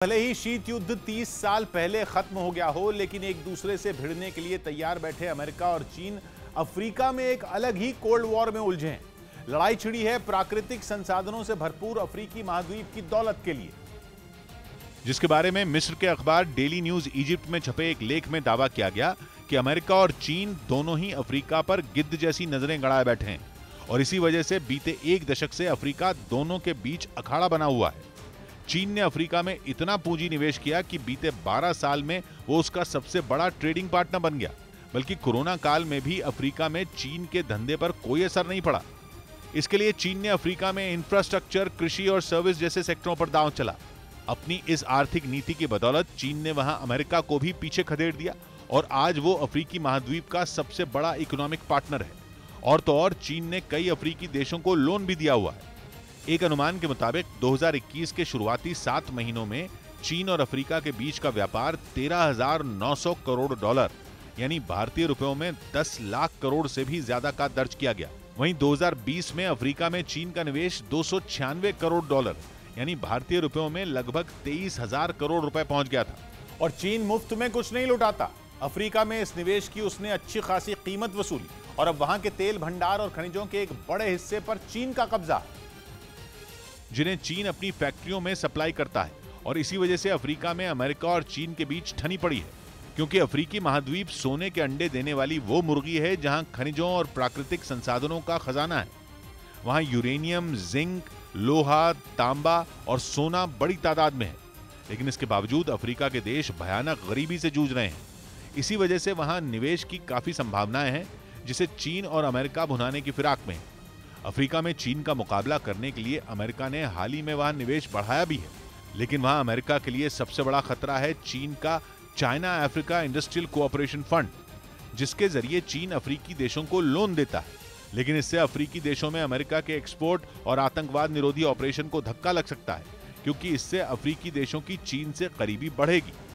भले ही शीत युद्ध 30 साल पहले खत्म हो गया हो, लेकिन एक दूसरे से भिड़ने के लिए तैयार बैठे अमेरिका और चीन अफ्रीका में एक अलग ही कोल्ड वॉर में उलझे हैं। लड़ाई छिड़ी है प्राकृतिक संसाधनों से भरपूर अफ्रीकी महाद्वीप की दौलत के लिए, जिसके बारे में मिस्र के अखबार डेली न्यूज इजिप्ट में छपे एक लेख में दावा किया गया कि अमेरिका और चीन दोनों ही अफ्रीका पर गिद्ध जैसी नजरें गड़ाए बैठे हैं और इसी वजह से बीते एक दशक से अफ्रीका दोनों के बीच अखाड़ा बना हुआ है। चीन ने अफ्रीका में इतना पूंजी निवेश किया कि बीते 12 साल में वो उसका सबसे बड़ा ट्रेडिंग पार्टनर बन गया, बल्कि कोरोना काल में भी अफ्रीका में चीन के धंधे पर कोई असर नहीं पड़ा। इसके लिए चीन ने अफ्रीका में इंफ्रास्ट्रक्चर, कृषि और सर्विस जैसे सेक्टरों पर दांव चला। अपनी इस आर्थिक नीति की बदौलत चीन ने वहां अमेरिका को भी पीछे खदेड़ दिया और आज वो अफ्रीकी महाद्वीप का सबसे बड़ा इकोनॉमिक पार्टनर है। और तो और चीन ने कई अफ्रीकी देशों को लोन भी दिया हुआ है। एक अनुमान के मुताबिक 2021 के शुरुआती 7 महीनों में चीन और अफ्रीका के बीच का व्यापार 13,900 करोड़ डॉलर यानी भारतीय रुपयों में 10 लाख करोड़ से भी ज्यादा का दर्ज किया गया। वहीं 2020 में अफ्रीका में चीन का निवेश 296 करोड़ डॉलर यानी भारतीय रुपयों में लगभग 23,000 करोड़ रुपए पहुंच गया था। और चीन मुफ्त में कुछ नहीं लुटाता। अफ्रीका में इस निवेश की उसने अच्छी खासी कीमत वसूली और अब वहां के तेल भंडार और खनिजों के एक बड़े हिस्से पर चीन का कब्जा है, जिन्हें चीन अपनी फैक्ट्रियों में सप्लाई करता है। और इसी वजह से अफ्रीका में अमेरिका और चीन के बीच ठनी पड़ी है, क्योंकि अफ्रीकी महाद्वीप सोने के अंडे देने वाली वो मुर्गी है जहां खनिजों और प्राकृतिक संसाधनों का खजाना है। वहां यूरेनियम, जिंक, लोहा, तांबा और सोना बड़ी तादाद में है, लेकिन इसके बावजूद अफ्रीका के देश भयानक गरीबी से जूझ रहे हैं। इसी वजह से वहां निवेश की काफी संभावनाएं हैं, जिसे चीन और अमेरिका भुनाने की फिराक में है। अफ्रीका में चीन का मुकाबला करने के लिए अमेरिका ने हाल ही में वहां निवेश बढ़ाया भी है, लेकिन वहां अमेरिका के लिए सबसे बड़ा खतरा है चीन का China Africa industrial cooperation fund, जिसके जरिए चीन अफ्रीकी देशों को लोन देता है। लेकिन इससे अफ्रीकी देशों में अमेरिका के एक्सपोर्ट और आतंकवाद निरोधी ऑपरेशन को धक्का लग सकता है, क्योंकि इससे अफ्रीकी देशों की चीन से करीबी बढ़ेगी।